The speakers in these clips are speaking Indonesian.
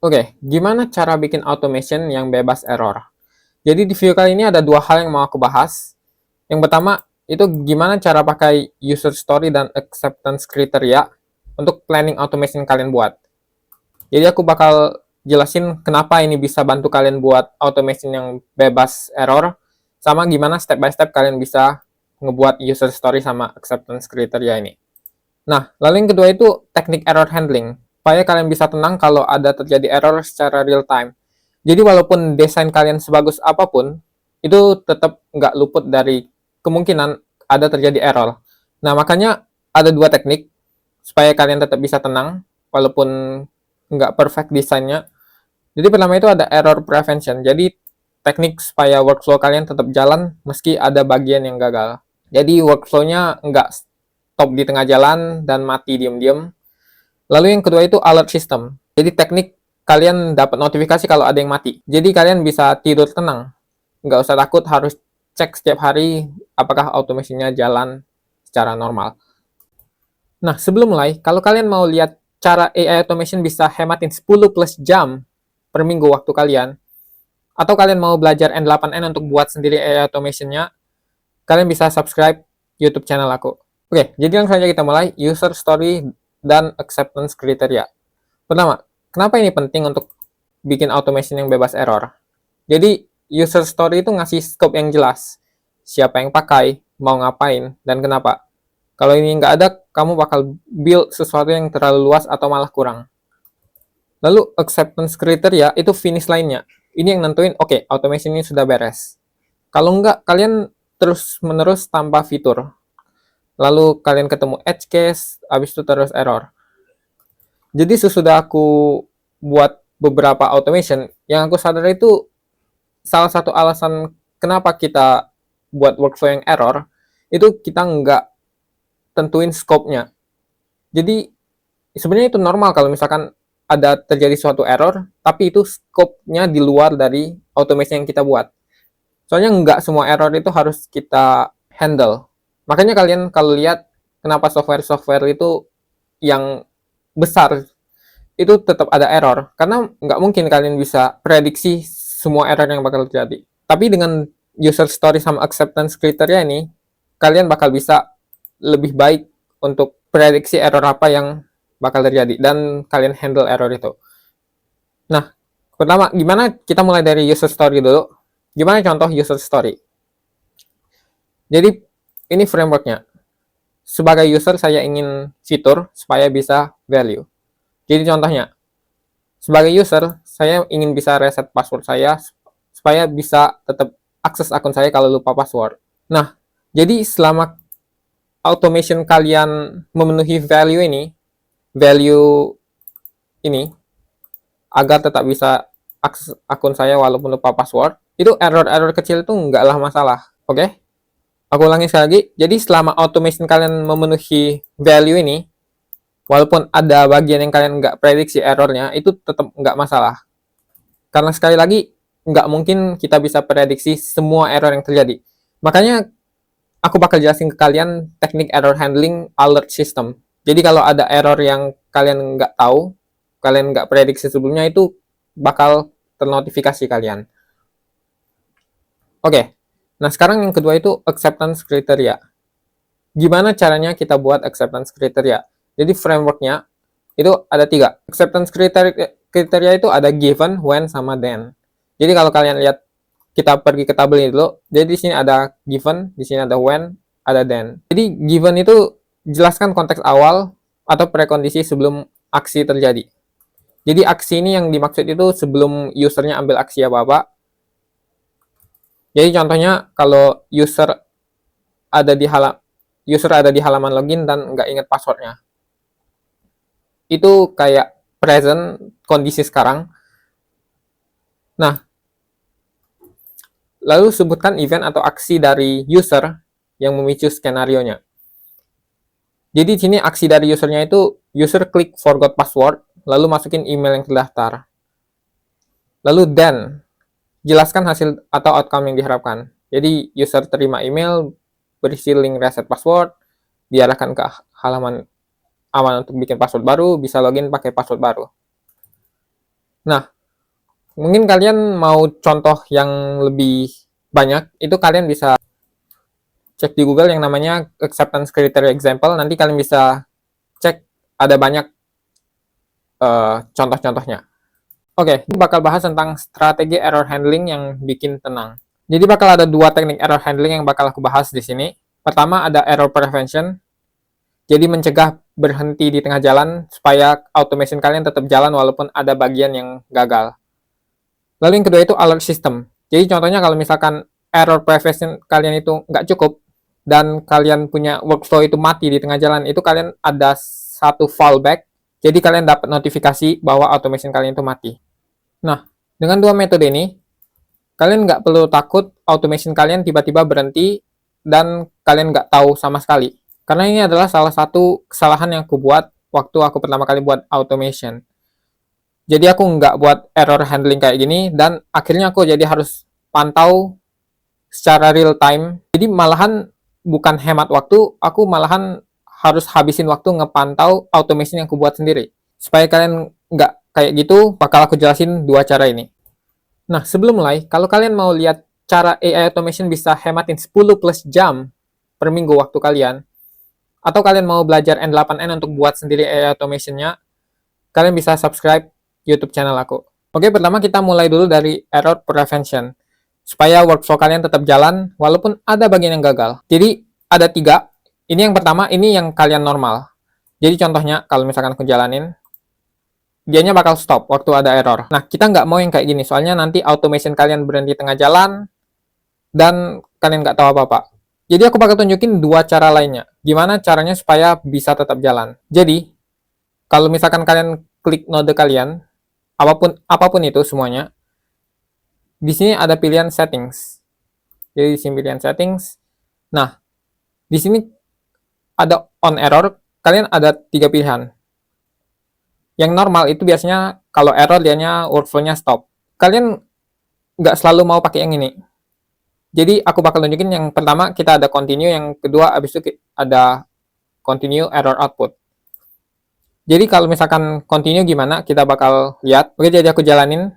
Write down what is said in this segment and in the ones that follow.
Oke, gimana cara bikin automation yang bebas error? Jadi di video kali ini ada dua hal yang mau aku bahas. Yang pertama, itu gimana cara pakai user story dan acceptance criteria untuk planning automation kalian buat. Jadi aku bakal jelasin kenapa ini bisa bantu kalian buat automation yang bebas error, sama gimana step by step kalian bisa ngebuat user story sama acceptance criteria ini. Nah, lalu yang kedua itu teknik error handling, supaya kalian bisa tenang kalau ada terjadi error secara real time. Jadi walaupun desain kalian sebagus apapun, itu tetap nggak luput dari kemungkinan ada terjadi error. Nah, makanya ada dua teknik supaya kalian tetap bisa tenang, walaupun nggak perfect desainnya. Jadi pertama itu ada error prevention. Jadi teknik supaya workflow kalian tetap jalan meski ada bagian yang gagal. Jadi workflow-nya nggak stop di tengah jalan dan mati diam-diam. Lalu yang kedua itu alert system. Jadi teknik kalian dapat notifikasi kalau ada yang mati. Jadi kalian bisa tidur tenang. Nggak usah takut harus cek setiap hari apakah automation-nya jalan secara normal. Nah, sebelum mulai, kalau kalian mau lihat cara AI automation bisa hematin 10 plus jam per minggu waktu kalian, atau kalian mau belajar N8N untuk buat sendiri AI automation-nya, kalian bisa subscribe YouTube channel aku. Oke, jadi langsung saja kita mulai user story dan acceptance criteria. Pertama, kenapa ini penting untuk bikin automation yang bebas error? Jadi, user story itu ngasih scope yang jelas. Siapa yang pakai, mau ngapain, dan kenapa. Kalau ini nggak ada, kamu bakal build sesuatu yang terlalu luas atau malah kurang. Lalu, acceptance criteria itu finish line-nya. Ini yang nentuin, oke, automation ini sudah beres. Kalau nggak, kalian terus-menerus tanpa fitur. Lalu kalian ketemu edge case, habis itu terus error. Jadi sesudah aku buat beberapa automation, yang aku sadar itu salah satu alasan kenapa kita buat workflow yang error, itu kita nggak tentuin scope-nya. Jadi sebenarnya itu normal kalau misalkan ada terjadi suatu error, tapi itu scope-nya di luar dari automation yang kita buat. Soalnya nggak semua error itu harus kita handle. Makanya kalian kalau lihat kenapa software-software itu yang besar itu tetap ada error, karena nggak mungkin kalian bisa prediksi semua error yang bakal terjadi. Tapi dengan user story sama acceptance criteria ini, kalian bakal bisa lebih baik untuk prediksi error apa yang bakal terjadi dan kalian handle error itu. Nah, pertama gimana kita mulai dari user story dulu. Gimana contoh user story? Jadi ini frameworknya. Sebagai user saya ingin fitur supaya bisa value. Jadi contohnya, sebagai user saya ingin bisa reset password saya supaya bisa tetap akses akun saya kalau lupa password. Nah, jadi selama automation kalian memenuhi value ini agar tetap bisa akses akun saya walaupun lupa password, itu error-error kecil itu nggaklah masalah. Oke? Aku ulangi sekali lagi. Jadi selama automation kalian memenuhi value ini, walaupun ada bagian yang kalian nggak prediksi errornya, itu tetap nggak masalah. Karena sekali lagi, nggak mungkin kita bisa prediksi semua error yang terjadi. Makanya aku bakal jelasin ke kalian teknik error handling alert system. Jadi kalau ada error yang kalian nggak tahu, kalian nggak prediksi sebelumnya, itu bakal ternotifikasi kalian. Oke, nah sekarang yang kedua itu acceptance criteria. Gimana caranya kita buat acceptance criteria? Jadi frameworknya itu ada 3. Acceptance criteria itu ada given, when, sama then. Jadi kalau kalian lihat, kita pergi ke tabel ini dulu. Jadi di sini ada given, di sini ada when, ada then. Jadi given itu jelaskan konteks awal atau prekondisi sebelum aksi terjadi. Jadi aksi ini yang dimaksud itu sebelum usernya ambil aksi apa-apa. Jadi contohnya kalau ada di halaman login dan nggak ingat passwordnya. Itu kayak present kondisi sekarang. Nah, lalu sebutkan event atau aksi dari user yang memicu skenario-nya. Jadi di sini aksi dari usernya itu user klik forgot password, lalu masukin email yang terdaftar. Lalu then, jelaskan hasil atau outcome yang diharapkan. Jadi user terima email berisi link reset password, diarahkan ke halaman aman untuk bikin password baru, bisa login pakai password baru. Nah, mungkin kalian mau contoh yang lebih banyak, itu kalian bisa cek di Google yang namanya acceptance criteria example. Nanti kalian bisa cek, ada banyak contoh-contohnya. Oke, ini bakal bahas tentang strategi error handling yang bikin tenang. Jadi bakal ada dua teknik error handling yang bakal aku bahas di sini. Pertama ada error prevention, jadi mencegah berhenti di tengah jalan supaya automation kalian tetap jalan walaupun ada bagian yang gagal. Lalu yang kedua itu alert system. Jadi contohnya kalau misalkan error prevention kalian itu nggak cukup dan kalian punya workflow itu mati di tengah jalan, itu kalian ada satu fallback. Jadi kalian dapat notifikasi bahwa automation kalian itu mati. Nah, dengan dua metode ini, kalian nggak perlu takut automation kalian tiba-tiba berhenti dan kalian nggak tahu sama sekali. Karena ini adalah salah satu kesalahan yang aku buat waktu aku pertama kali buat automation. Jadi aku nggak buat error handling kayak gini dan akhirnya aku jadi harus pantau secara real time. Jadi malahan bukan hemat waktu, aku malahan harus habisin waktu ngepantau automation yang aku buat sendiri. Supaya kalian nggak kayak gitu, bakal aku jelasin dua cara ini. Nah, sebelum mulai, kalau kalian mau lihat cara AI automation bisa hematin 10 plus jam per minggu waktu kalian, atau kalian mau belajar N8N untuk buat sendiri AI automation-nya, kalian bisa subscribe YouTube channel aku. Oke, pertama kita mulai dulu dari error prevention. Supaya workflow kalian tetap jalan, walaupun ada bagian yang gagal. Jadi, ada tiga. Ini yang pertama, ini yang kalian normal. Jadi contohnya, kalau misalkan aku jalanin, dianya bakal stop waktu ada error. Nah, kita nggak mau yang kayak gini, soalnya nanti automation kalian berhenti tengah jalan, dan kalian nggak tahu apa-apa. Jadi aku bakal tunjukin dua cara lainnya. Gimana caranya supaya bisa tetap jalan. Jadi, kalau misalkan kalian klik node kalian, apapun itu semuanya, di sini ada pilihan settings. Jadi di sini pilihan settings. Nah, di sini ada on error, kalian ada tiga pilihan. Yang normal itu biasanya kalau error dianya workflow-nya stop. Kalian nggak selalu mau pakai yang ini. Jadi aku bakal tunjukin yang pertama kita ada continue, yang kedua abis itu ada continue error output. Jadi kalau misalkan continue gimana kita bakal lihat. Oke, jadi aku jalanin.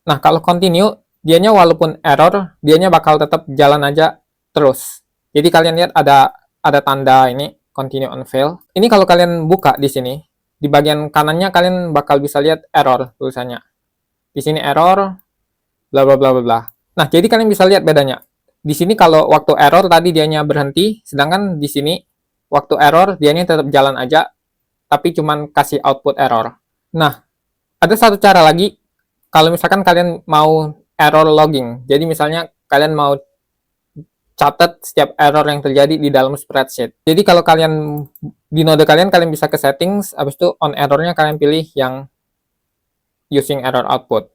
Nah, kalau continue dianya walaupun error, dianya bakal tetap jalan aja terus. Jadi kalian lihat ada tanda ini continue on fail. Ini kalau kalian buka di sini, di bagian kanannya kalian bakal bisa lihat error tulisannya. Di sini error bla bla bla bla. Nah, jadi kalian bisa lihat bedanya. Di sini kalau waktu error tadi dianya berhenti, sedangkan di sini waktu error dianya tetap jalan aja, tapi cuman kasih output error. Nah, ada satu cara lagi kalau misalkan kalian mau error logging. Jadi misalnya kalian mau catat setiap error yang terjadi di dalam spreadsheet. Jadi kalau kalian di node kalian bisa ke settings, habis itu on errornya kalian pilih yang using error output.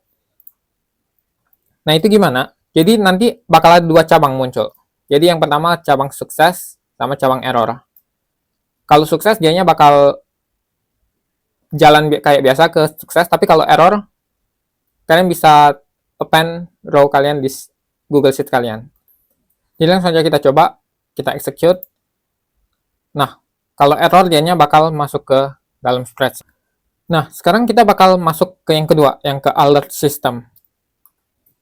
Nah, itu gimana? Jadi nanti bakal ada dua cabang muncul. Jadi yang pertama cabang sukses sama cabang error. Kalau sukses dianya bakal jalan kayak biasa ke sukses, tapi kalau error kalian bisa append row kalian di Google Sheet kalian. Jadi langsung saja kita coba, kita execute. Nah, kalau error dianya bakal masuk ke dalam spreadsheet. Nah, sekarang kita bakal masuk ke yang kedua, yang ke alert system.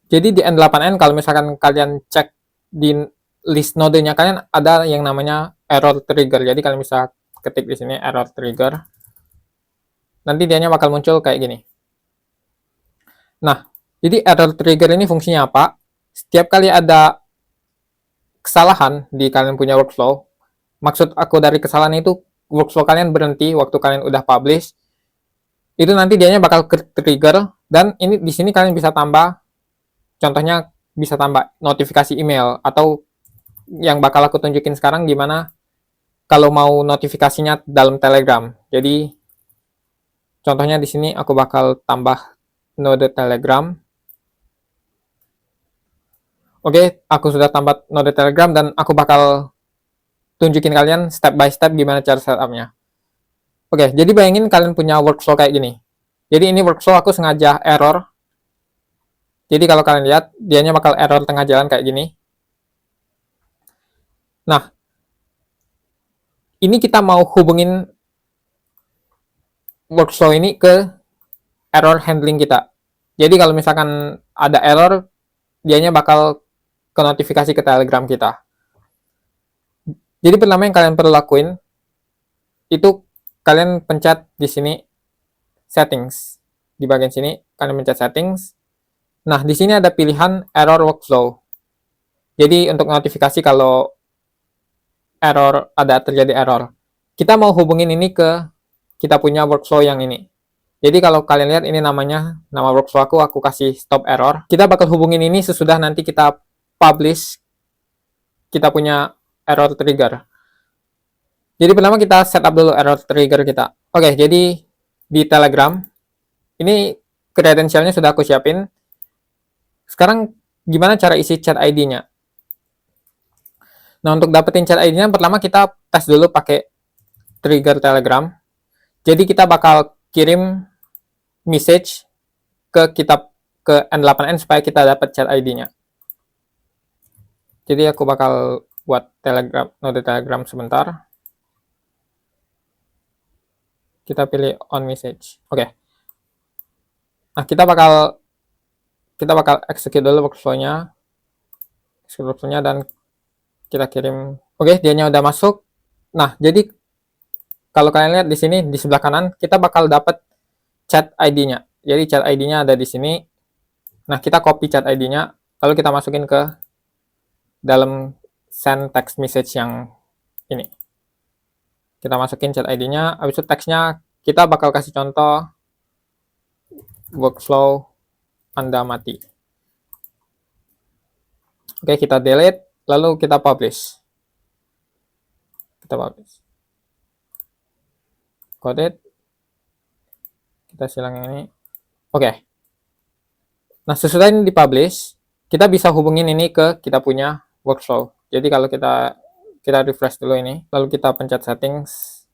Jadi di N8N kalau misalkan kalian cek di list nodenya kalian ada yang namanya error trigger. Jadi kalian bisa ketik di sini error trigger. Nanti dianya bakal muncul kayak gini. Nah, jadi error trigger ini fungsinya apa? Setiap kali ada kesalahan di kalian punya workflow, maksud aku dari kesalahan itu workflow kalian berhenti waktu kalian udah publish, itu nanti dianya bakal trigger, dan ini di sini kalian bisa tambah. Contohnya bisa tambah notifikasi email, atau yang bakal aku tunjukin sekarang gimana kalau mau notifikasinya dalam Telegram. Jadi contohnya di sini aku bakal tambah node Telegram. Oke, aku sudah tambah node Telegram dan aku bakal tunjukin kalian step by step gimana cara setupnya. Oke, jadi bayangin kalian punya workflow kayak gini. Jadi ini workflow aku sengaja error. Jadi kalau kalian lihat, dianya bakal error tengah jalan kayak gini. Nah, ini kita mau hubungin workflow ini ke error handling kita. Jadi kalau misalkan ada error, dianya bakal ke notifikasi ke Telegram kita. Jadi pertama yang kalian perlu lakuin itu kalian pencet di sini settings. Di bagian sini kalian pencet settings. Nah, di sini ada pilihan error workflow. Jadi untuk notifikasi kalau error ada terjadi error. Kita mau hubungin ini ke kita punya workflow yang ini. Jadi kalau kalian lihat ini namanya, nama workflow aku kasih stop error. Kita bakal hubungin ini sesudah nanti kita publish kita punya error trigger. Jadi pertama kita setup dulu error trigger kita. Oke, jadi di Telegram ini kredensialnya sudah aku siapin. Sekarang gimana cara isi chat ID-nya? Nah, untuk dapetin chat ID-nya pertama kita tes dulu pakai trigger Telegram. Jadi kita bakal kirim message ke N8N supaya kita dapat chat ID-nya. Jadi aku bakal buat node Telegram sebentar. Kita pilih on message. Oke. Nah, kita bakal execute dulu workflow-nya. Dan kita kirim. Oke, dianya udah masuk. Nah, jadi kalau kalian lihat di sini di sebelah kanan kita bakal dapat chat ID-nya. Jadi chat ID-nya ada di sini. Nah, kita copy chat ID-nya lalu kita masukin ke dalam send text message yang ini. Kita masukin chat ID-nya, habis itu teksnya kita bakal kasih contoh workflow Anda mati. Oke, kita delete, lalu kita publish. Coded. Kita silang yang ini. Oke. Nah, sesudah ini dipublish, kita bisa hubungin ini ke kita punya workflow. Jadi kalau kita refresh dulu ini, lalu kita pencet settings.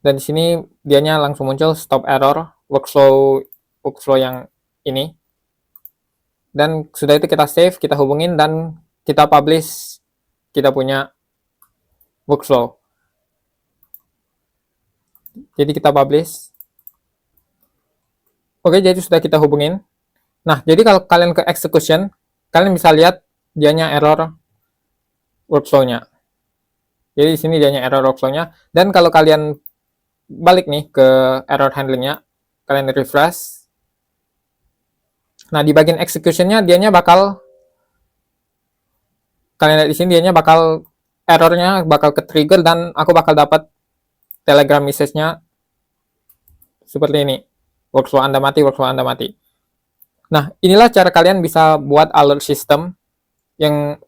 Dan di sini dianya langsung muncul stop error workflow yang ini. Dan sudah itu kita save, kita hubungin dan kita publish kita punya workflow. Jadi kita publish. Oke, jadi sudah kita hubungin. Nah, jadi kalau kalian ke execution, kalian bisa lihat dianya error workflow-nya. Jadi di sini dianya error workflow-nya. Dan kalau kalian balik nih ke error handling-nya, kalian refresh. Nah, di bagian execution-nya dianya bakal kalian lihat di sini dianya bakal errornya bakal ke trigger dan aku bakal dapat Telegram message-nya seperti ini. Workflow Anda mati. Nah, inilah cara kalian bisa buat alert system yang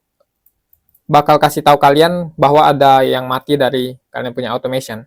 bakal kasih tahu kalian bahwa ada yang mati dari kalian punya automation.